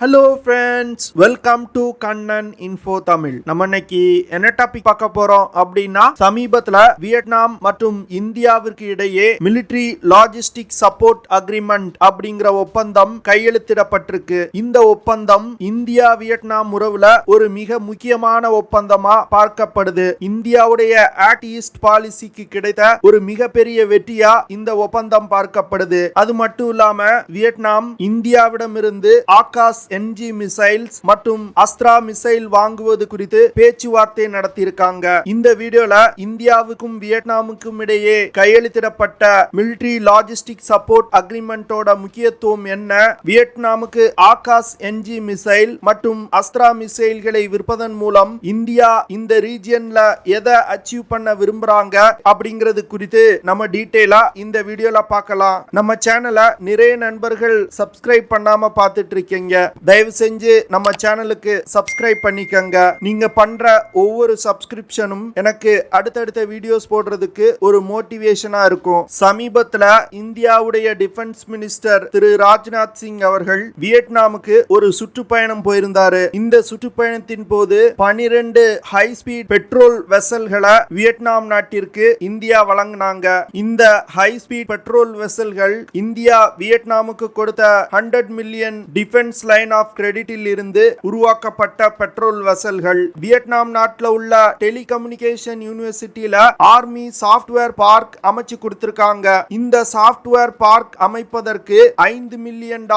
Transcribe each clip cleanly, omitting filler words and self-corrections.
Hello friends, welcome to Kannan Info Tamil. நம்ம இன்னைக்கு என்ன டாபிக் பார்க்க போறோம் அப்படின்னா சமீபத்துல வியட்நாம் மற்றும் இந்தியாவிற்கு இடையே மிலிட்டரி லாஜிஸ்டிக் சப்போர்ட் அக்ரிமெண்ட் அப்படிங்கிற ஒப்பந்தம் கையெழுத்திடப்பட்டிருக்கு. இந்த ஒப்பந்தம் இந்தியா வியட்நாம் உறவுல ஒரு மிக முக்கியமான ஒப்பந்தமா பார்க்கப்படுது. இந்தியாவுடைய ஆக்ட் ஈஸ்ட் பாலிசிக்கு கிடைத்த ஒரு மிகப்பெரிய வெற்றியா இந்த ஒப்பந்தம் பார்க்கப்படுது. அது மட்டும் இல்லாம வியட்நாம் இந்தியாவிடமிருந்து ஆகாஷ் NG மிசைல்ஸ் மற்றும் அஸ்த்ரா மிசைல் வாங்குவது குறித்து பேச்சுவார்த்தை நடத்தியிருக்காங்க. இந்த வீடியோல இந்தியாவுக்கும் வியட்நாமுக்கும் இடையே கையெழுத்திடப்பட்ட மிலிட்டரி லாஜிஸ்டிக் சப்போர்ட் அக்ரிமெண்டோட முக்கியத்துவம் என்ன, வியட்நாமுக்கு ஆகாஷ் NG மிசைல் மற்றும் அஸ்த்ரா மிசைல்களை விற்பதன் மூலம் இந்தியா இந்த ரீஜியன்ல எதை அச்சீவ் பண்ண விரும்புறாங்க அப்படிங்கிறது குறித்து நம்ம டீடைலா இந்த வீடியோல பார்க்கலாம். நம்ம சேனலை நிறைய நண்பர்கள் சப்ஸ்கிரைப் பண்ணாம பார்த்துட்டு இருக்கீங்க. தயவு செஞ்சு நம்ம சேனலுக்கு சப்ஸ்கிரைப் பண்ணிக்கங்க. நீங்க பண்ற ஒவ்வொரு சப்ஸ்கிரிப்ஷனும் எனக்கு அடுத்தடுத்த வீடியோஸ் போடுறதுக்கு ஒரு மோட்டிவேஷனா இருக்கும். சமீபத்துல இந்தியாவுடைய டிஃபென்ஸ் மினிஸ்டர் திரு ராஜ்நாத் சிங் அவர்கள் வியட்நாமுக்கு ஒரு சுற்றுப்பயணம் போயிருந்தாரு. இந்த சுற்றுப்பயணத்தின் போது 12 ஹை ஸ்பீட் பெட்ரோல் வெசல்களை வியட்நாம் நாட்டிற்கு இந்தியா வழங்கினாங்க. இந்த ஹை ஸ்பீட் பெட்ரோல் வெசல்கள் இந்தியா வியட்நாமுக்கு கொடுத்த 100 மில்லியன் டிஃபென்ஸ் லைன் ஆஃப் கிரெடிட்டில் இருந்து உருவாக்கப்பட்ட பெட்ரோல் வெசல்கள். வியட்நாம் நாட்டில் உள்ள டெலிகம்யூனிகேஷன் யூனிவர்சிட்டியில ஆர்மி சாஃப்ட்வேர் பார்க் அமைச்சு கொடுத்திருக்காங்க. இந்த சாஃப்ட்வேர் பார்க் அமைப்பதற்கு $5 மில்லியன்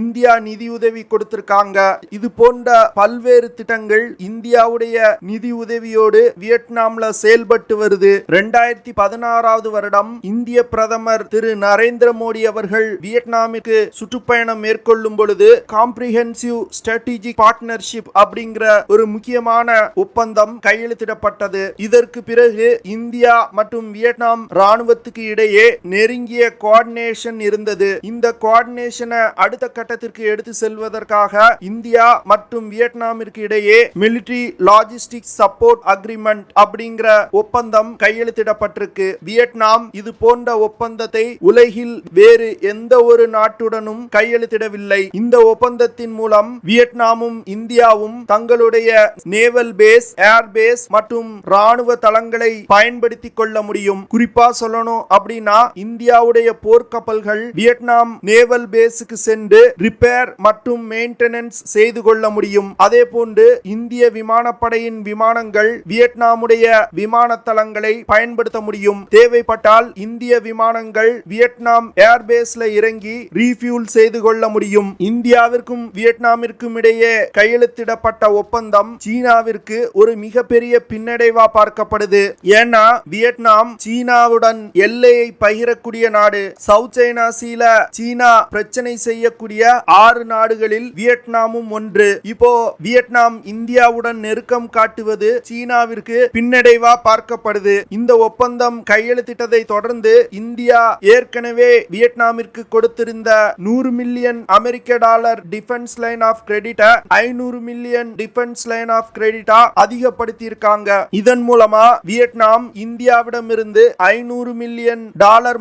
இந்தியா நிதியுதவி கொடுத்திருக்காங்க. இது போன்ற பல்வேறு திட்டங்கள் இந்தியாவுடைய நிதி உதவியோடு வியட்நாம்ல செயல்பட்டு வருது. 2016 வருடம் இந்திய பிரதமர் திரு நரேந்திர மோடி அவர்கள் வியட்நாமிற்கு சுற்றுப்பயணம் மேற்கொள்ளும் பொழுது காம்ப்ரிஹென்சிவ் ஸ்ட்ராட்டஜிக் பார்ட்னர்ஷிப் அப்படிங்கிற ஒரு முக்கியமான ஒப்பந்தம் கையெழுத்திடப்பட்டது. இதற்கு பிறகு இந்தியா மற்றும் வியட்நாம் ராணுவத்துக்கு இடையே நெருங்கிய கோஆர்டினேஷன் இருந்தது. இந்த கோஆர்டினேஷனை அடுத்த கட்டத்திற்கு எடுத்து செல்வதற்காக இந்தியா மற்றும் வியட்நாமிற்கு இடையே மிலிட்டரி லாஜிஸ்டிக் சப்போர்ட் அக்ரிமெண்ட் அப்படிங்கிற ஒப்பந்தம் கையெழுத்திடப்பட்டிருக்கு. வியட்நாம் இது போன்ற ஒப்பந்தத்தை உலகில் வேறு எந்த ஒரு நாட்டுடனும் கையெழுத்திடவில்லை. இந்த ஒப்பந்தத்தின் மூலம் வியட்நாமும் இந்தியாவும் தங்களுடைய நேவல் பேஸ், ஏர் பேஸ் மற்றும் ராணுவ தளங்களை பயன்படுத்திக் கொள்ள முடியும். குறிப்பா சொல்லணும் அப்படின்னா இந்தியாவுடைய போர்க்கப்பல்கள் வியட்நாம் நேவல் பேஸுக்கு சென்று ரிப்பேர் மற்றும் மெயின்டெனன்ஸ் செய்து கொள்ள முடியும். அதே போன்று இந்திய விமானப்படையின் விமானங்கள் வியட்நாமுடைய விமான தளங்களை பயன்படுத்த முடியும். தேவைப்பட்டால் இந்திய விமானங்கள் வியட்நாம் ஏர்பேஸ்ல இறங்கி ரீஃபியூல் செய்து கொள்ள முடியும். இந்தியாவிற்கும் வியட்நாமிற்கும் இடையே கையெழுத்திடப்பட்ட ஒப்பந்தம் சீனாவிற்கு ஒரு மிகப்பெரிய பின்னடைவா பார்க்கப்படுது. ஏன்னா வியட்நாம் சீனாவுடன் எல்லையை பகிரக்கூடிய நாடு. சவுத் சைனா சீல சீனா பிரச்சனை செய்யக்கூடிய 6 நாடுகளில் வியட்நாமும் ஒன்று. இப்போ வியட்நாம் இந்தியாவுடன் நெருக்கம் காட்டுவது சீனாவிற்கு பின்னடைவா பார்க்கப்படுது. இந்த ஒப்பந்தம் கையெழுத்திட்டதை தொடர்ந்து இந்தியா ஏற்கனவே வியட்நாமிற்கு கொடுத்திருந்த $100 million defence line of credit 500 million defence line of கிரெடிட்டா அதிகப்படுத்தி இருக்காங்க. இதன் மூலமா வியட்நாம் இந்தியாவிடமிருந்து $500 மில்லியன்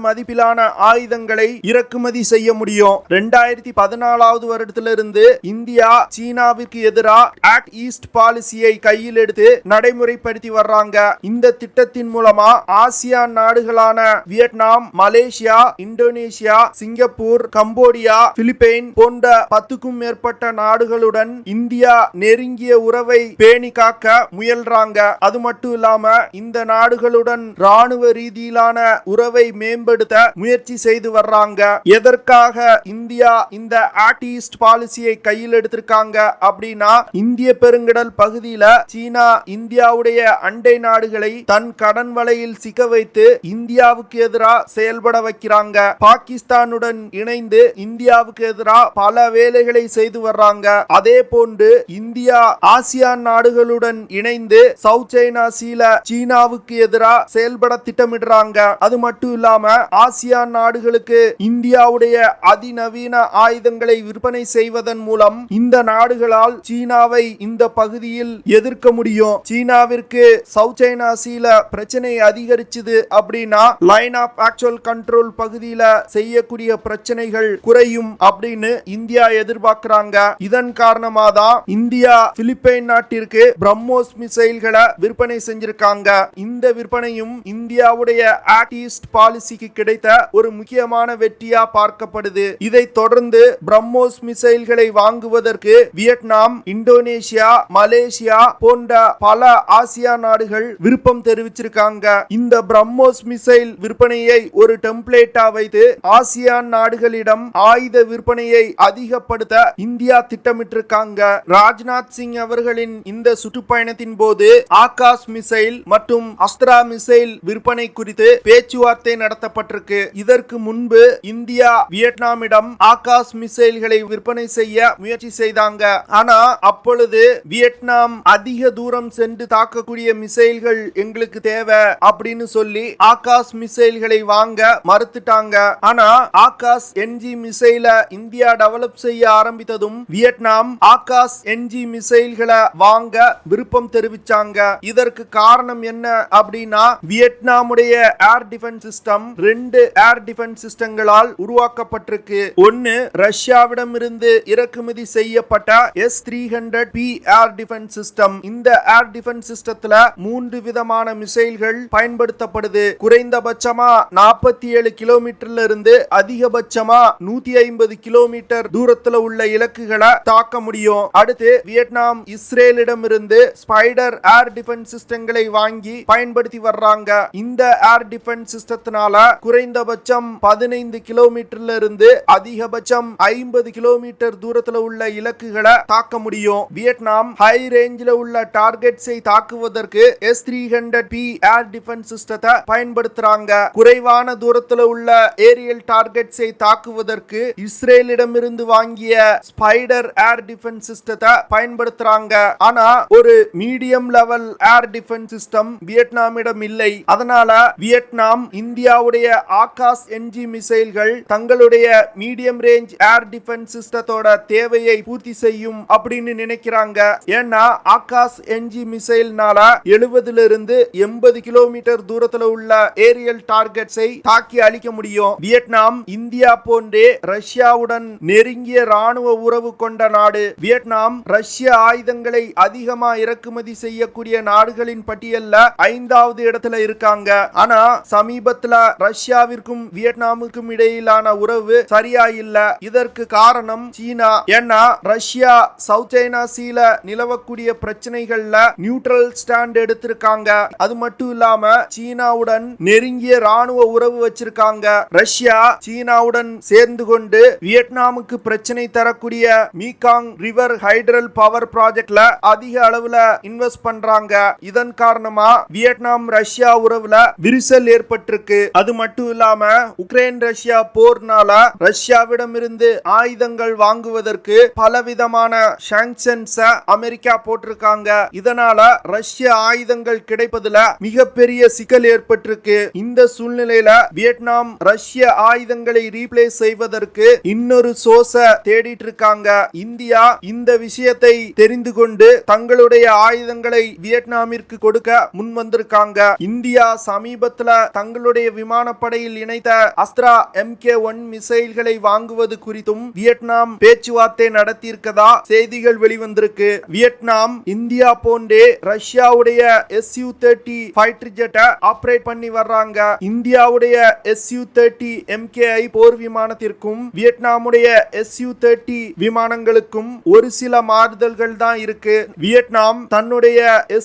மதிப்பிலான ஆயுதங்களை இறக்குமதி செய்ய முடியும். 2014 வருடத்திலிருந்து இந்தியா சீனாவிற்கு எதிராக ஆக்ட் ஈஸ்ட் பாலிசியை கையில் எடுத்து நடைமுறைப்படுத்தி வர்றாங்க. இந்த திட்டத்தின் மூலமா ஆசியான் நாடுகளான Vietnam, Malaysia, Indonesia, Singapore, Cambodia, Philippine போன்ற 10க்கும் மேற்பட்ட நாடுகளுடன் இந்தியா நெருங்கிய உறவை பேணி காக்க முயல்றாங்க. அது மட்டும் இல்லாம இந்த நாடுகளுடன் ராணுவ ரீதியிலான உறவை மேம்படுத்த முயற்சி செய்து வர்றாங்க. எதற்காக இந்தியா இந்த ஆக்ட் ஈஸ்ட் பாலிசியை கையில் எடுத்திருக்காங்க அப்படின்னா இந்திய பெருங்கடல் பகுதியில சீனா இந்தியாவுடைய அண்டை நாடுகளை தன் கடன் வலையில் சிக்க வைத்து இந்தியாவுக்கு எதிராக செயல்பட வைக்கிறாங்க. பாகிஸ்தானுடன் இணைந்து இந்தியாவுக்கு எதிராக பல வேலைகளை செய்து வர்றாங்க. அதே போன்று இந்தியா ஆசியான் நாடுகளுடன் இணைந்து சவுத் சைனா சீல சீனாவுக்கு எதிராக செயல்பட திட்டமிடுறாங்க. அது மட்டும் இல்லாம ஆசியான் நாடுகளுக்கு இந்தியாவுடைய அதிநவீன ஆயுதங்களை விற்பனை செய்வதன் மூலம் இந்த நாடுகளால் சீனாவை இந்த பகுதியில் எதிர்க்க முடியும். சீனாவிற்கு சவுத் சைனா சீல பிரச்சனை அதிகரிச்சது அப்படின்னா லைன் ஆஃப் ஆக்சுவல் கண்ட்ரோல் பகுதியில செய்யக்கூடிய பிரச்சனைகள் குறையும் அப்படின்னு இந்தியா எதிர்பார்க்க எதிர்பார்க்கிறாங்க. இதன் காரணமா தான் இந்தியா பிலிப்பைன் நாட்டிற்கு பிரம்மோஸ் மிசைல்களை விற்பனை செஞ்சிருக்காங்க. இந்த விற்பனையும் இந்தியாவுடைய ஆக்ட் ஈஸ்ட் பாலிசிக்கு கிடைத்த ஒரு முக்கியமான வெற்றியா பார்க்கப்படுது. இதை தொடர்ந்து பிரம்மோஸ் மிசைல்களை வாங்குவதற்கு வியட்நாம், இந்தோனேஷியா, மலேசியா போன்ற பல ஆசியா நாடுகள் விருப்பம் தெரிவிச்சிருக்காங்க. இந்த பிரம்மோஸ் மிசைல் விற்பனையை ஒரு டெம்ப்ளேட்டா வைத்து ஆசியான் நாடுகளிடம் ஆயுத விற்பனையை அதிகப்படுத்த இந்தியா திட்டமிட்டிருக்காங்க. ராஜ்நாத் சிங் அவர்களின் இந்த சுற்றுப்பயணத்தின் போது ஆகாஷ் மிசைல் மற்றும் அஸ்த்ரா மிசைல் விற்பனை குறித்து பேச்சுவார்த்தை நடத்தப்பட்டிருக்கு. இதற்கு முன்பு இந்தியா வியட்நாமிடம் ஆகாஷ் மிசைல்களை விற்பனை செய்ய முயற்சி செய்தாங்க. ஆனா அப்பொழுது வியட்நாம் அதிக தூரம் சென்று தாக்கக்கூடிய மிசைல்கள் எங்களுக்கு தேவை அப்படின்னு சொல்லி ஆகாஷ் மிசைல்களை வாங்க மறுத்துட்டாங்க. ஆனா Akash NG missile India develop செய்ய ஆரம்பித்ததும் வியட்நாம் ஆகாஷ் என்ஜி மிசைல்களை வாங்க விருப்பம் தெரிவிச்சாங்க. இதற்கு காரணம் என்ன அப்படின்னா வியட்நாமுடைய air defence system 2 air defence சிஸ்டங்களால் உருவாக்கப்பட்டிருக்கு. ஒன்னு ரஷ்யாவிடம் இருந்து இறக்குமதி செய்யப்பட்ட S-300P ஏர் டிஃபென்ஸ் சிஸ்டம். இந்த ஏர் டிஃபென்ஸ் சிஸ்டத்துல 3 விதமான மிசைல்கள் பயன்படுத்தப்படுது. குறைந்தபட்சமா 47 கிலோமீட்டர்ல இருந்து அதிகபட்சமா 150 கிலோமீட்டர் தூரத்துல உள்ள இலக்குகளை தாக்க முடியும். அடுத்து வியட்நாம் இஸ்ரேலிடம் இருந்து ஸ்பைடர் ஏர் டிஃபென்ஸ் சிஸ்டங்களை வாங்கி பயன்படுத்தி வர்றாங்க. இந்த ஏர் டிஃபென்ஸ் சிஸ்டத்தினால குறைந்தபட்சம் 15 கிலோமீட்டர்ல இருந்து அதிகபட்சம் 50 கிலோமீட்டர் தூரத்துல உள்ள இலக்குகளை தாக்க முடியும். வியட்நாம் ஹை ரேஞ்சில உள்ள டார்கெட்ஸை தாக்குவதற்கு S-300P ஏர் டிஃபென்ஸ் சிஸ்டத்தை பயன்படுத்துறாங்க. குறைவான தூரத்துல உள்ள ஏரியல் டார்கெட்ஸை தாக்குவதற்கு இஸ்ரேலிடம் இருந்து வாங்கிய ஸ்பைடர் ஏர் டிஃபென்ஸ் சிஸ்டத்தை பயன்படுத்துறாங்க. ஆனா ஒரு medium level air defence system வியட்நாமிடம் இல்லை. அதனால வியட்நாம் இந்தியாவுடைய ஆகாஷ் என்ஜி மிசைல்கள் தங்களுடைய மீடியம் ரேஞ்ச் ஏர் டிஃபென்ஸ் சிஸ்டத்தோட தேவையை பூர்த்தி செய்யும் அப்படின்னு நினைக்கிறாங்க. ஏன்னா ஆகாஷ் என்ஜி மிசைல்னால 70 இருந்து 80 கிலோமீட்டர் தூரத்துல உள்ள ஏரியல் டார்கெட்ஸை தாக்கி அழிக்க முடியும். வியட்நாம் இந்தியா போன்றே ரஷ்யாவுடன் நெருங்கிய ராணுவ உறவு கொண்ட நாடு. வியட்நாம் ரஷ்ய ஆயுதங்களை அதிகமா இறக்குமதி செய்யக்கூடிய நாடுகளின் பட்டியல்ல 5வது இடத்துல இருக்காங்க. ஆனா சமீபத்துல ரஷ்யாவிற்கும் வியட்நாமுக்கும் இடையிலான உறவு சரியா இல்ல. இதற்கு காரணம் சீனா. ஏன்னா ரஷ்யா சவுத் சைனா சீல நிலவக்கூடிய பிரச்சனைகள்ல நியூட்ரல் ஸ்டாண்ட் எடுத்திருக்காங்க. அது மட்டும் இல்லாம சீனாவுடன் நெருங்கிய ராணுவ உறவு வச்சிருக்காங்க. ரஷ்யா சீனாவுடன் சேர்ந்து கொண்டு வியட்நாமுக்கு பிரச்சனை தரக்கூடிய மீகாங் ரிவர் ஹைட்ரல் பவர் ப்ராஜெக்ட்ல அதிக அளவுல இன்வெஸ்ட் பண்றாங்க. இதன் காரணமா வியட்நாம் ரஷ்யா உறவுல விரிசல் ஏற்பட்டிருக்கு. அது மட்டும் இல்லாம உக்ரைன் ரஷ்யா போர்னால ரஷ்யாவிடம் இருந்து ஆயுதங்கள் வாங்குவதற்கு பலவிதமான சாங்ஷன்ஸ் அமெரிக்கா போட்டிருக்காங்க. இதனால ரஷ்ய ஆயுதங்கள் கிடைப்பதுல மிகப்பெரிய சிக்கல் ஏற்பட்டிருக்கு. இந்த சூழ்நிலையில வியட்நாம் ரஷ்ய ஆயுதங்களை ரீப்ளேஸ் செய்வதற்கு இன்னொரு சோர்ஸ தேடிட்டு இருக்காங்க. இந்தியா இந்த விஷயத்தை தெரிந்து கொண்டு தங்களுடைய ஆயுதங்களை வியட்நாமிற்கு கொடுக்க முன் வந்திருக்காங்க. இந்தியா சமீபத்துல தங்களுடைய விமானப்படையில் இணைத்த அஸ்த்ரா MK-1 மிசைல்களை வாங்குவது குறித்தும் வியட்நாம் பேச்சுவார்த்தை நடத்தியிருக்கதா செய்திகள் வெளிவந்திருக்கு. வியட்நாம் இந்தியா போன்றே ரஷ்யாவுடைய Su-30 ஃபைட்டர் ஜெட்டை ஆபரேட் பண்ணி வர்றாங்க. இந்தியாவுடைய Su-30 MKI போர் விமானத்திற்கும் வியட்நாமுடைய Su-30 விமானங்களுக்கும் ஒரு சில மாறுதல்கள் தான் இருக்கு. வியட்நாம் தன்னுடைய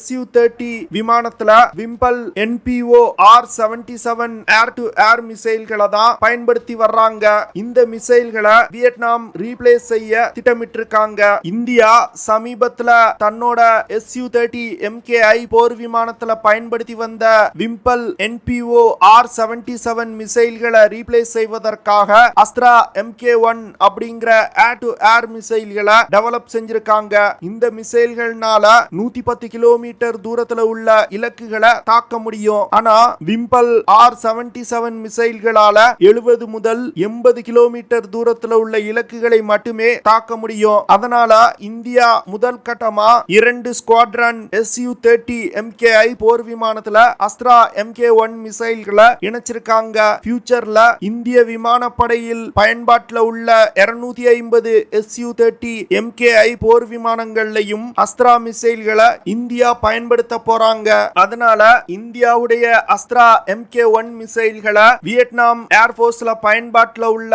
Su-30 விமானத்துல விம்பல் NPO R-77 air to air மிசைல்களை தான் பயன்படுத்தி வர்றாங்க. இந்த மிசைல்களை வியட்நாம் ரீப்ளேஸ் செய்ய திட்டமிட்டிருக்காங்க. இந்தியா சமீபத்துல தன்னோட Su-30 MKI போர் விமானத்துல பயன்படுத்தி வந்த விம்பல் NPO R-77 மிசைல்களை ரீப்ளேஸ் செய்வதற்காக அஸ்த்ரா MK-1 அப்படிங்கிற ஏர் டு ஏர் மிசைல்களை டெவலப் செஞ்சிருக்காங்க. இந்த மிசைல்கள்னால 110 கிலோமீட்டர் தூரத்துல உள்ள இலக்குகளை தாக்க முடியும். ஆனா விம்பல் R-77 மிசைல்களால 70 முதல் 80 கிலோமீட்டர் தூரத்துல உள்ள இலக்குகளை மட்டுமே தாக்க முடியும். அதனால இந்தியா முதல் கட்டமா 2 ஸ்குவாட்ரன் Su-30 MKI போர் விமானத்துல அஸ்த்ரா MK-1 மிசைல்களை இணைச்சிருக்காங்க. ஃபியூச்சர்ல இந்திய விமானப்படையில் பயன்பாட்டில் உள்ள 250 20 Su-30 MKI போர் விமானங்கள்லையும் அஸ்த்ரா மிசைல்களை இந்தியா பயன்படுத்த போறாங்க. அதனால இந்தியாவுடைய அஸ்த்ரா MK1 மிசைல்களை வியட்நாம் ஏர்போர்ஸ்ல பயன்பாட்டுல உள்ள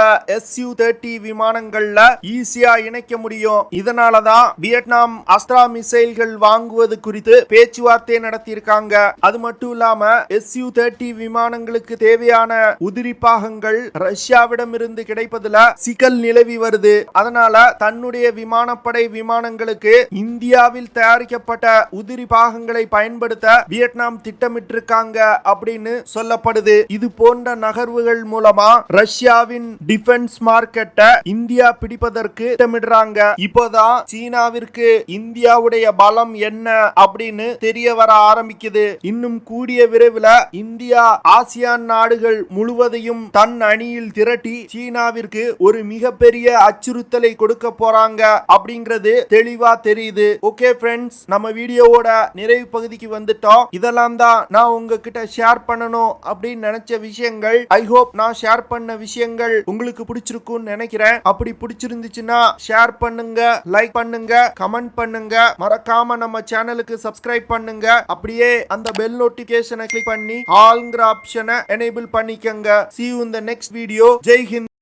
Su-30 விமானங்கள்ல ஈஸியா இணைக்க முடியும். இதனாலதான் வியட்நாம் அஸ்த்ரா மிசைல்கள் வாங்குவது குறித்து பேச்சுவார்த்தை நடத்தியிருக்காங்க. அது மட்டும் இல்லாம Su-30 விமானங்களுக்கு தேவையான உதிரி பாகங்கள் ரஷ்யாவிடம் இருந்து கிடைப்பதுல சிக்கல் நிலவி வருது. அதனால தன்னுடைய விமானப்படை விமானங்களுக்கு இந்தியாவில் தயாரிக்கப்பட்ட உதிரி பாகங்களை பயன்படுத்த வியட்நாம் திட்டமிட்டிருக்காங்க அப்படின்னு சொல்லப்படுது. இது போன்ற நகர்வுகள் மூலமா ரஷ்யாவின் டிஃபென்ஸ் மார்க்கெட்டை இந்தியா பிடிப்பதற்கு திட்டமிடுறாங்க. இப்போதான் சீனாவிற்கு இந்தியாவுடைய பலம் என்ன அப்படின்னு தெரிய வர ஆரம்பிக்குது. இன்னும் கூடிய விரைவில் இந்தியா ஆசியான் நாடுகள் முழுவதையும் தன் அணியில் திரட்டி சீனாவிற்கு ஒரு மிகப்பெரிய அச்சுறுத்தலை கொடுக்க போறாங்க அப்படிங்கிறது தெளிவா தெரியுது. ஓகே ஃப்ரெண்ட்ஸ், நம்ம வீடியோவோட நிறைவு பகுதிக்கு வந்துட்டோம். இதெல்லாம் தான் நான் உங்ககிட்ட ஷேர் பண்ணணும் அப்படின்னு நினைச்ச விஷயங்கள். ஐ ஹோப் நான் ஷேர் பண்ண விஷயங்கள் உங்களுக்கு பிடிச்சிருக்கும்னு நினைக்கிறேன். அப்படி பிடிச்சிருந்துச்சுன்னா ஷேர் பண்ணுங்க, லைக் பண்ணுங்க, கமெண்ட் பண்ணுங்க. மறக்காம நம்ம சேனலுக்கு சப்ஸ்கிரைப் பண்ணுங்க. அப்படியே அந்த பெல் நோட்டிபிகேஷனை கிளிக் பண்ணி ஆல்ங்கிற ஆப்ஷனை எனேபிள் பண்ணிக்கங்க. See you in the next video. Jai Hind.